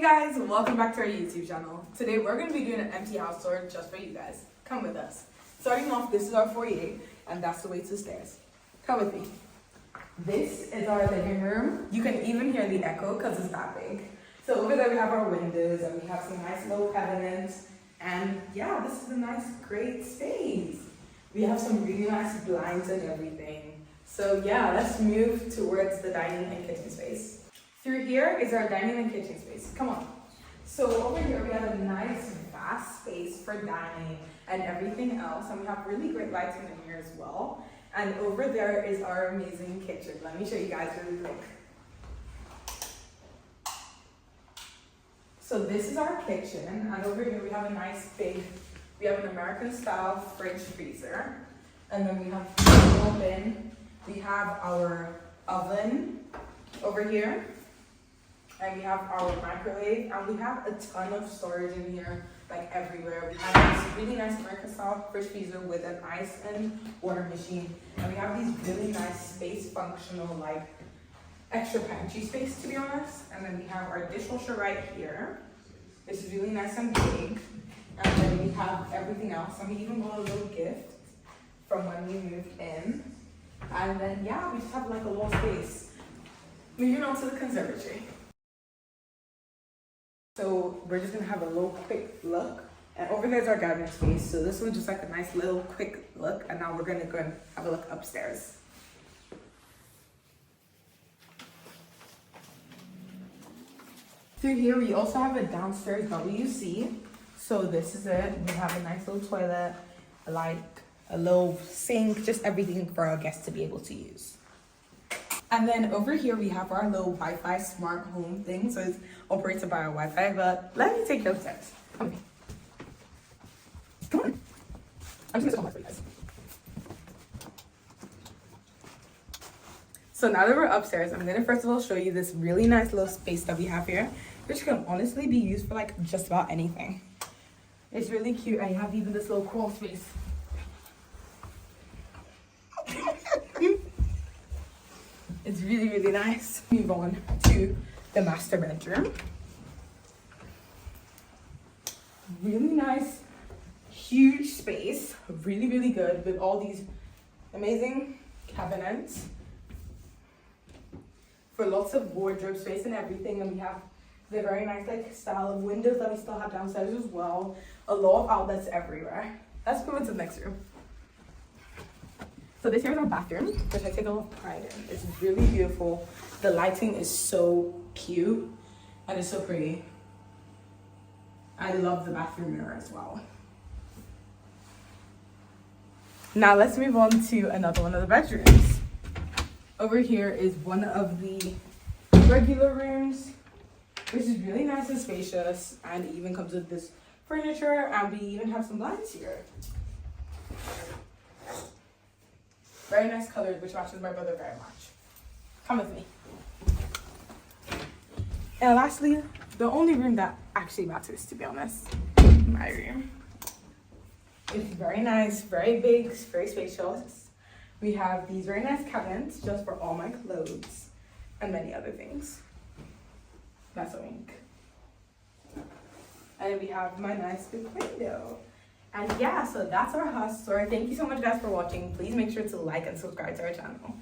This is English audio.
Guys, welcome back to our YouTube channel. Today we're going to be doing an empty house tour just for you guys. Come with us. Starting off, this is our foyer and that's the way to the stairs. Come with me. This is our living room. You can even hear the echo because it's that big. So over there we have our windows and we have some nice little cabinets. And yeah, this is a nice, great space. We have some really nice blinds and everything. So yeah, let's move towards the dining and kitchen space. Through here is our dining and kitchen space. Come on. So over here we have a nice vast space for dining and everything else. And we have really great lighting in here as well. And over there is our amazing kitchen. Let me show you guys really quick. So this is our kitchen. And over here we have a nice big, we have an American style fridge freezer. And then we have the oven. We have our oven over here. And we have our microwave, and we have a ton of storage in here, like everywhere. We have this really nice American style fridge freezer with an ice and water machine. And we have these really nice space functional, like extra pantry space, to be honest. And then we have our dishwasher right here. It's really nice and big. And then we have everything else. And we even got a little gift from when we moved in. And then, yeah, we just have like a little space. Moving on to the conservatory. So we're just gonna have a little quick look. And over there's our gathering space. So this was just like a nice little quick look. And now we're gonna go and have a look upstairs. Through here, we also have a downstairs WC. So this is it. We have a nice little toilet, like a little sink, just everything for our guests to be able to use. And then over here, we have our little Wi-Fi smart home thing. So it's operated by our Wi-Fi, but let me take you upstairs. Come on. Come on. I'm just gonna for you guys. So now that we're upstairs, I'm gonna first of all show you this really nice little space that we have here, which can honestly be used for like just about anything. It's really cute. I have even this little crawl space. It's really, really nice. Move on to the master bedroom. Really nice, huge space. Really, really good with all these amazing cabinets for lots of wardrobe space and everything. And we have the very nice like style of windows that we still have downstairs as well. A lot of outlets everywhere. Let's move on to the next room. So this here is our bathroom, which I take a lot of pride in. It's really beautiful. The lighting is so cute and it's so pretty. I love the bathroom mirror as well. Now let's move on to another one of the bedrooms. Over here is one of the regular rooms, which is really nice and spacious, and it even comes with this furniture, and we even have some blinds here. Very nice colors, which matches my brother very much. Come with me. And lastly, the only room that actually matters, to be honest, my room. It's very nice, very big, very spacious. We have these very nice cabinets just for all my clothes and many other things. That's a wink. And we have my nice big window. And yeah, so that's our house tour. Thank you so much guys for watching. Please make sure to like and subscribe to our channel.